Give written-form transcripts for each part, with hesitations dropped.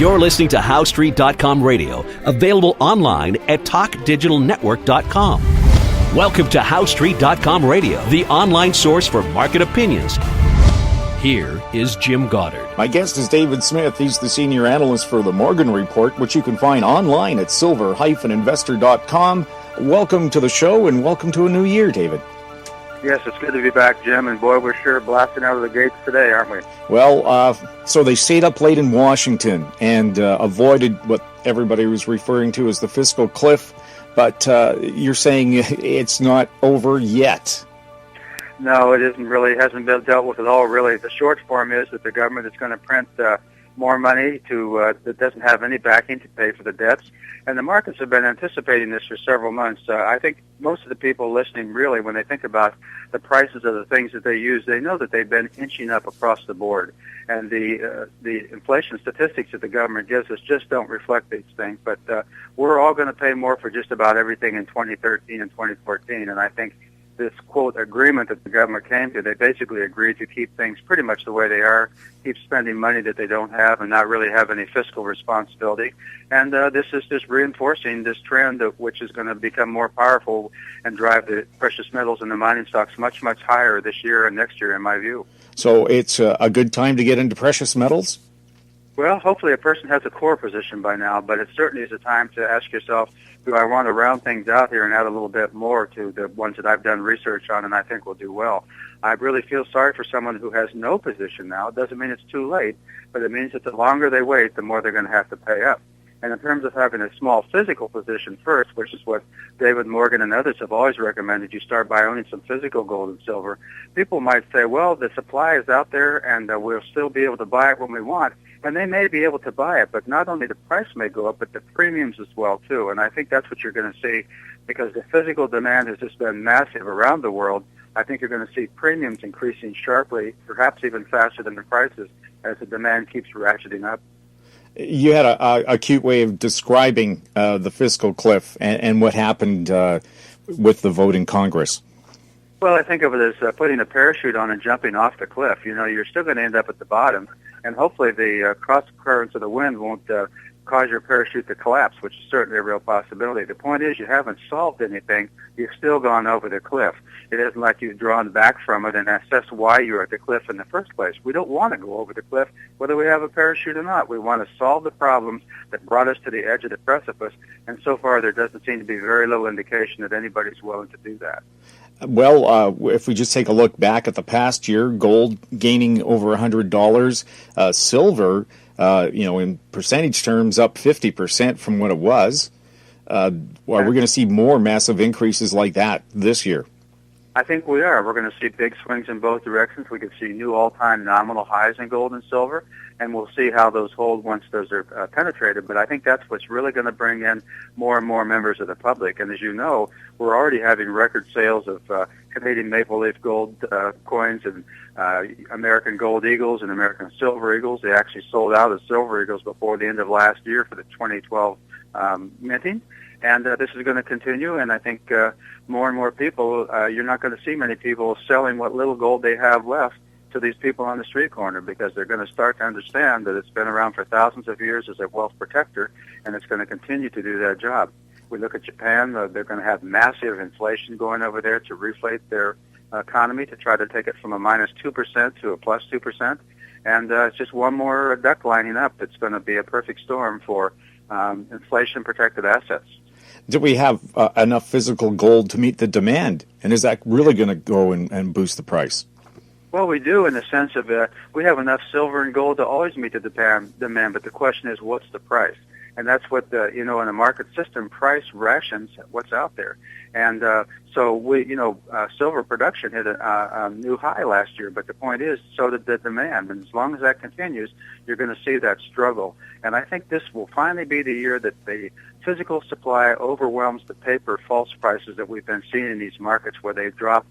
You're listening to HowStreet.com radio, available online at TalkDigitalNetwork.com. Welcome to HowStreet.com radio, the online source for market opinions. Here is Jim Goddard. My guest is David Smith. He's the senior analyst for the Morgan Report, which you can find online at silver-investor.com. Welcome to the show and welcome to a new year, David. Yes, it's good to be back, Jim, and boy, we're sure blasting out of the gates today, aren't we? Well, so they stayed up late in Washington and avoided what everybody was referring to as the fiscal cliff, but you're saying it's not over yet. No, it isn't really. It hasn't been dealt with at all, really. The short form is that the government is going to print more money that doesn't have any backing to pay for the debts. And the markets have been anticipating this for several months. I think most of the people listening, really, when they think about the prices of the things that they use, they know that they've been inching up across the board. And the inflation statistics that the government gives us just don't reflect these things. But we're all going to pay more for just about everything in 2013 and 2014. And I think this, quote, agreement that the government came to, they basically agreed to keep things pretty much the way they are, keep spending money that they don't have and not really have any fiscal responsibility. And this is just reinforcing this trend which is going to become more powerful and drive the precious metals and the mining stocks much, much higher this year and next year, in my view. So it's a good time to get into precious metals? Well, hopefully a person has a core position by now, but it certainly is a time to ask yourself, do I want to round things out here and add a little bit more to the ones that I've done research on and I think will do well? I really feel sorry for someone who has no position now. It doesn't mean it's too late, but it means that the longer they wait, the more they're going to have to pay up. And in terms of having a small physical position first, which is what David Morgan and others have always recommended, you start by owning some physical gold and silver. People might say, well, the supply is out there and we'll still be able to buy it when we want. And they may be able to buy it, but not only the price may go up, but the premiums as well, too. And I think that's what you're going to see because the physical demand has just been massive around the world. I think you're going to see premiums increasing sharply, perhaps even faster than the prices, as the demand keeps ratcheting up. You had a cute way of describing the fiscal cliff and what happened with the vote in Congress. Well, I think of it as putting a parachute on and jumping off the cliff. You know, you're still going to end up at the bottom, and hopefully the cross currents of the wind won't cause your parachute to collapse, which is certainly a real possibility. The point is you haven't solved anything. You've still gone over the cliff. It isn't like you've drawn back from it and assessed why you're at the cliff in the first place. We don't want to go over the cliff, whether we have a parachute or not. We want to solve the problems that brought us to the edge of the precipice, and so far there doesn't seem to be very little indication that anybody's willing to do that. Well, if we just take a look back at the past year, gold gaining over $100, silver, in percentage terms, up 50% from what it was. Are we going to see more massive increases like that this year? I think we are. We're going to see big swings in both directions. We could see new all-time nominal highs in gold and silver, and we'll see how those hold once those are penetrated. But I think that's what's really going to bring in more and more members of the public. And as you know, we're already having record sales of Canadian Maple Leaf Gold coins and American Gold Eagles and American Silver Eagles. They actually sold out of Silver Eagles before the end of last year for the 2012 minting. And this is going to continue, and I think more and more people, you're not going to see many people selling what little gold they have left to these people on the street corner because they're going to start to understand that it's been around for thousands of years as a wealth protector, and it's going to continue to do that job. We look at Japan, they're going to have massive inflation going over there to reflate their economy to try to take it from a minus 2% to a plus 2%. And it's just one more duck lining up that's going to be a perfect storm for inflation-protected assets. Do we have enough physical gold to meet the demand? And is that really going to go and boost the price? Well, we do in the sense of we have enough silver and gold to always meet the demand, but the question is, what's the price? And that's what, in a market system, price rations what's out there. And so silver production hit a new high last year, but the point is, so did the demand. And as long as that continues, you're going to see that struggle. And I think this will finally be the year that the physical supply overwhelms the paper false prices that we've been seeing in these markets where they've dropped,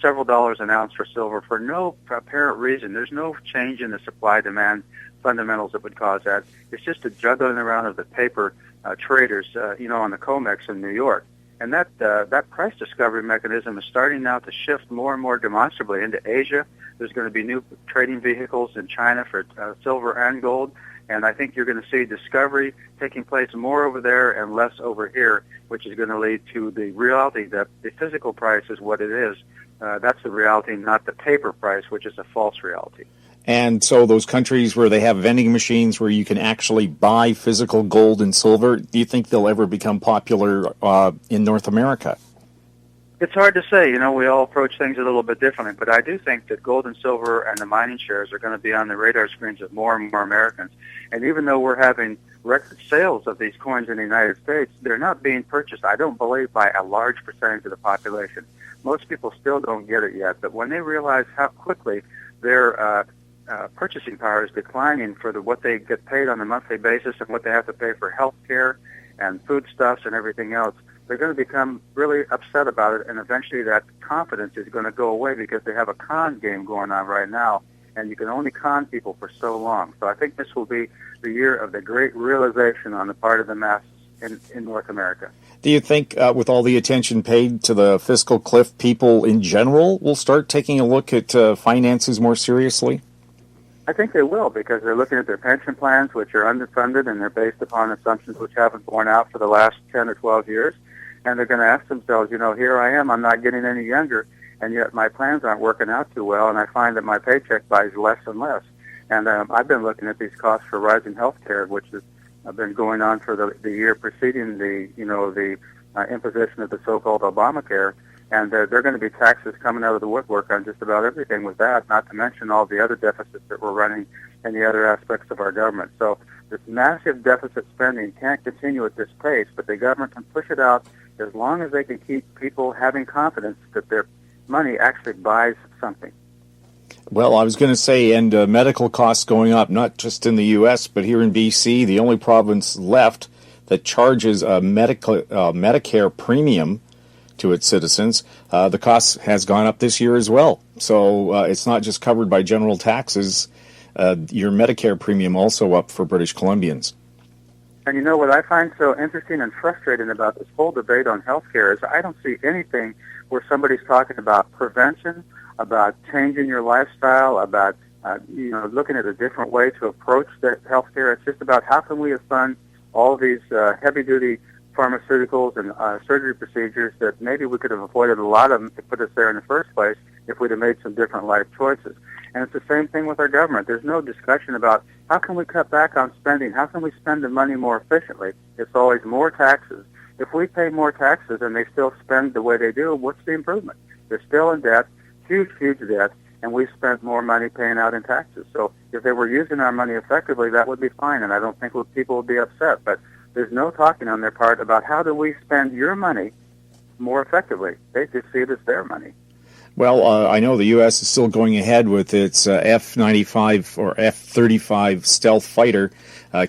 several dollars an ounce for silver for no apparent reason. There's no change in the supply-demand fundamentals that would cause that. It's just a juggling around of the paper traders, on the COMEX in New York. And that price discovery mechanism is starting now to shift more and more demonstrably into Asia. There's going to be new trading vehicles in China for silver and gold. And I think you're going to see discovery taking place more over there and less over here, which is going to lead to the reality that the physical price is what it is. That's the reality, not the paper price, which is a false reality. And so those countries where they have vending machines where you can actually buy physical gold and silver, do you think they'll ever become popular in North America? It's hard to say. We all approach things a little bit differently, but I do think that gold and silver and the mining shares are going to be on the radar screens of more and more Americans. And even though we're having record sales of these coins in the United States, they're not being purchased, I don't believe, by a large percentage of the population. Most people still don't get it yet, but when they realize how quickly their purchasing power is declining for what they get paid on a monthly basis and what they have to pay for health care and foodstuffs and everything else, they're going to become really upset about it, and eventually that confidence is going to go away because they have a con game going on right now, and you can only con people for so long. So I think this will be the year of the great realization on the part of the masses in North America. Do you think with all the attention paid to the fiscal cliff, people in general will start taking a look at finances more seriously? I think they will, because they're looking at their pension plans, which are underfunded, and they're based upon assumptions which haven't borne out for the last 10 or 12 years. And they're going to ask themselves, here I am, I'm not getting any younger, and yet my plans aren't working out too well, and I find that my paycheck buys less and less. And I've been looking at these costs for rising health care, which has been going on for the year preceding the imposition of the so-called Obamacare. And there are going to be taxes coming out of the woodwork on just about everything with that, not to mention all the other deficits that we're running in the other aspects of our government. So this massive deficit spending can't continue at this pace, but the government can push it out as long as they can keep people having confidence that their money actually buys something. Well, I was going to say, and medical costs going up, not just in the U.S., but here in B.C., the only province left that charges a Medicare premium to its citizens. The cost has gone up this year as well. So it's not just covered by general taxes. Your Medicare premium also up for British Columbians. And what I find so interesting and frustrating about this whole debate on health care is I don't see anything where somebody's talking about prevention, about changing your lifestyle, about looking at a different way to approach the health care. It's just about how can we fund all these heavy-duty pharmaceuticals and surgery procedures that maybe we could have avoided a lot of them to put us there in the first place if we'd have made some different life choices. And it's the same thing with our government. There's no discussion about how can we cut back on spending, how can we spend the money more efficiently. It's always more taxes. If we pay more taxes and they still spend the way they do, what's the improvement? They're still in debt, huge, huge debt, and we spent more money paying out in taxes. So if they were using our money effectively, that would be fine, and I don't think people would be upset. But there's no talking on their part about how do we spend your money more effectively. They just see it as their money. Well, I know the U.S. is still going ahead with its F-95 or F-35 stealth fighter.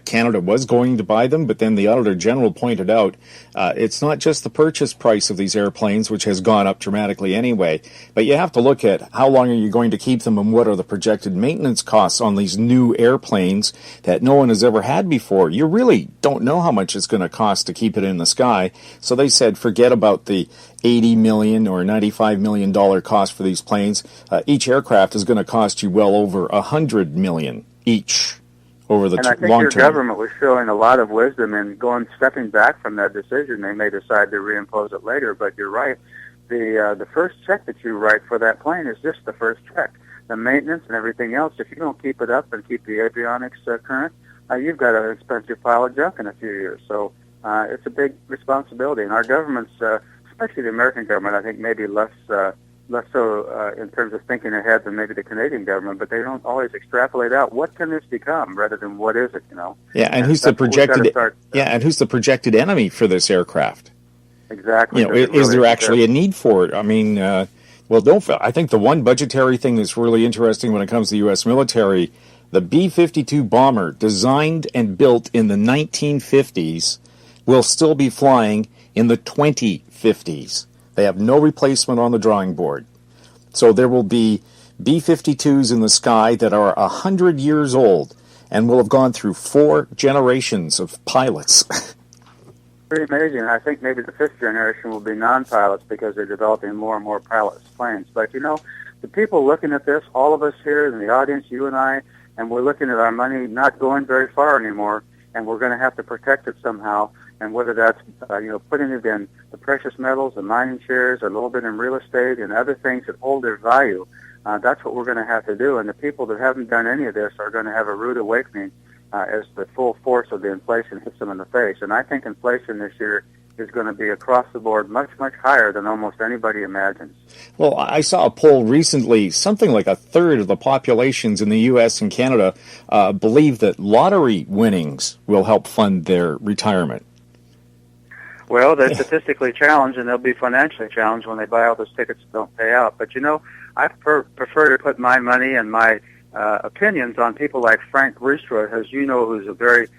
Canada was going to buy them, but then the Auditor General pointed out it's not just the purchase price of these airplanes, which has gone up dramatically anyway, but you have to look at how long are you going to keep them and what are the projected maintenance costs on these new airplanes that no one has ever had before. You really don't know how much it's going to cost to keep it in the sky, so they said forget about the $80 million or $95 million cost for these planes. Each aircraft is going to cost you well over $100 million each over the long term. And I think your government was showing a lot of wisdom in stepping back from that decision. They may decide to reimpose it later, but you're right. The first check that you write for that plane is just the first check. The maintenance and everything else, if you don't keep it up and keep the avionics current, you've got an expensive pile of junk in a few years. So it's a big responsibility. And our government's especially the American government, I think maybe less so in terms of thinking ahead than maybe the Canadian government, but they don't always extrapolate out what can this become rather than what is it, Yeah, and who's the projected who's the projected enemy for this aircraft? Exactly. Is there actually a need for it? I mean, I think the one budgetary thing that's really interesting when it comes to the U.S. military, the B-52 bomber, designed and built in the 1950s, will still be flying in the 2050s. They have no replacement on the drawing board. So there will be B-52s in the sky that are 100 years old and will have gone through 4 generations of pilots. Pretty amazing. I think maybe the 5th generation will be non-pilots because they're developing more and more pilotless planes. But, the people looking at this, all of us here in the audience, you and I, and we're looking at our money not going very far anymore, and we're going to have to protect it somehow. And whether that's putting it in the precious metals, the mining shares, a little bit in real estate, and other things that hold their value, that's what we're going to have to do. And the people that haven't done any of this are going to have a rude awakening as the full force of the inflation hits them in the face. And I think inflation this year is going to be across the board much, much higher than almost anybody imagines. Well, I saw a poll recently, something like a third of the populations in the U.S. and Canada believe that lottery winnings will help fund their retirement. Well, they're statistically challenged, and they'll be financially challenged when they buy all those tickets that don't pay out. But, I prefer to put my money and my opinions on people like Frank Rustra, as you know, who's a very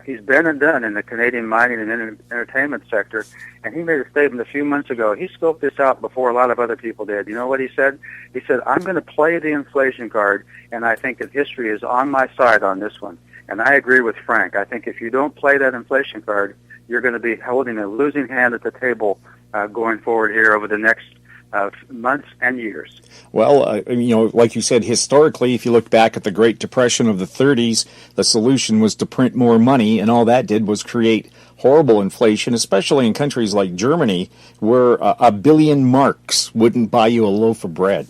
he's been and done in the Canadian mining and entertainment sector, and he made a statement a few months ago. He scoped this out before a lot of other people did. You know what he said? He said, I'm going to play the inflation card, and I think that history is on my side on this one. And I agree with Frank. I think if you don't play that inflation card, you're going to be holding a losing hand at the table going forward here over the next months and years. Well, like you said, historically, if you look back at the Great Depression of the 30s, the solution was to print more money, and all that did was create horrible inflation, especially in countries like Germany, where a billion marks wouldn't buy you a loaf of bread.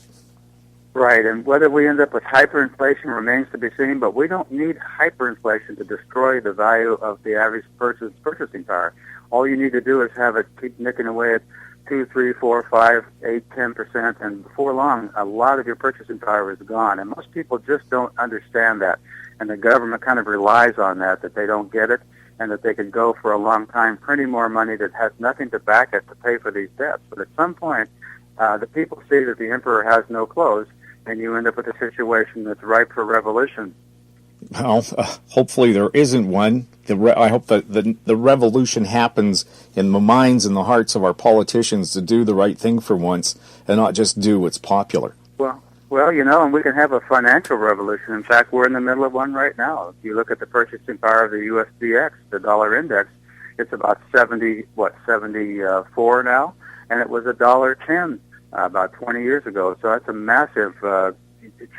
Right, and whether we end up with hyperinflation remains to be seen, but we don't need hyperinflation to destroy the value of the average person's purchasing power. All you need to do is have it keep nicking away at 2, 3, 4, 5, 8, 10%, and before long, a lot of your purchasing power is gone. And most people just don't understand that. And the government kind of relies on that they don't get it, and that they can go for a long time printing more money that has nothing to back it to pay for these debts. But at some point, the people see that the emperor has no clothes, and you end up with a situation that's ripe for revolution. Well, hopefully there isn't one. I hope that the revolution happens in the minds and the hearts of our politicians to do the right thing for once and not just do what's popular. Well, and we can have a financial revolution. In fact, we're in the middle of one right now. If you look at the purchasing power of the USDX, the dollar index, it's about 74 now, and it was $1.10 about 20 years ago. So that's a massive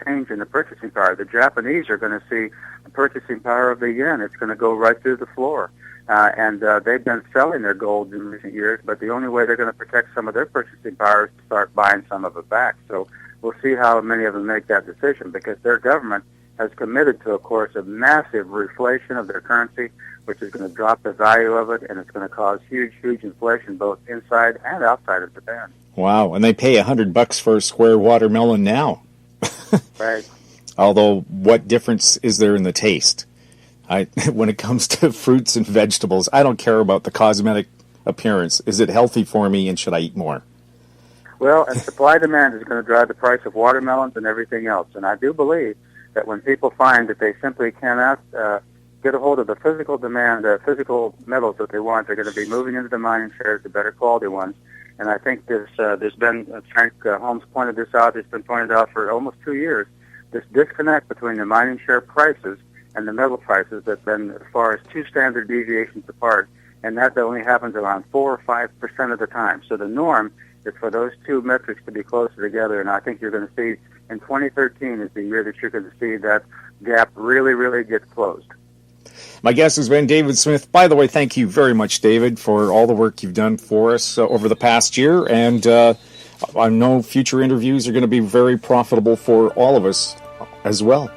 change in the purchasing power. The Japanese are going to see the purchasing power of the yen. It's going to go right through the floor. And they've been selling their gold in recent years, but the only way they're going to protect some of their purchasing power is to start buying some of it back. So we'll see how many of them make that decision, because their government has committed to, of course, a massive reflation of their currency, which is going to drop the value of it, and it's going to cause huge, huge inflation both inside and outside of Japan. Wow, and they pay $100 for a square watermelon now. Right. Although, what difference is there in the taste? When it comes to fruits and vegetables, I don't care about the cosmetic appearance. Is it healthy for me, and should I eat more? Well, and supply-demand is going to drive the price of watermelons and everything else. And I do believe that when people find that they simply cannot get a hold of the physical demand, physical metals that they want, they're going to be moving into the mining shares, the better quality ones. And I think there's been, Frank Holmes pointed this out, it's been pointed out for almost 2 years, this disconnect between the mining share prices and the metal prices that's been as far as 2 standard deviations apart, and that only happens around 4 or 5% of the time. So the norm is for those 2 metrics to be closer together, and I think you're going to see in 2013 is the year that you're going to see that gap really, really get closed. My guest has been David Smith. By the way, thank you very much, David, for all the work you've done for us over the past year. And I know future interviews are going to be very profitable for all of us as well.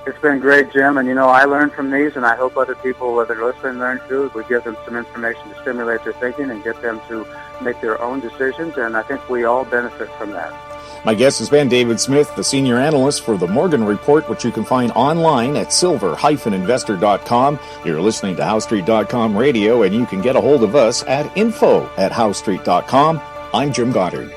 It's been great, Jim. And, I learned from these, and I hope other people that are listening learn too. We give them some information to stimulate their thinking and get them to make their own decisions, and I think we all benefit from that. My guest has been David Smith, the senior analyst for the Morgan Report, which you can find online at silver-investor.com. You're listening to HowStreet.com radio, and you can get a hold of us at info@HowStreet.com. I'm Jim Goddard.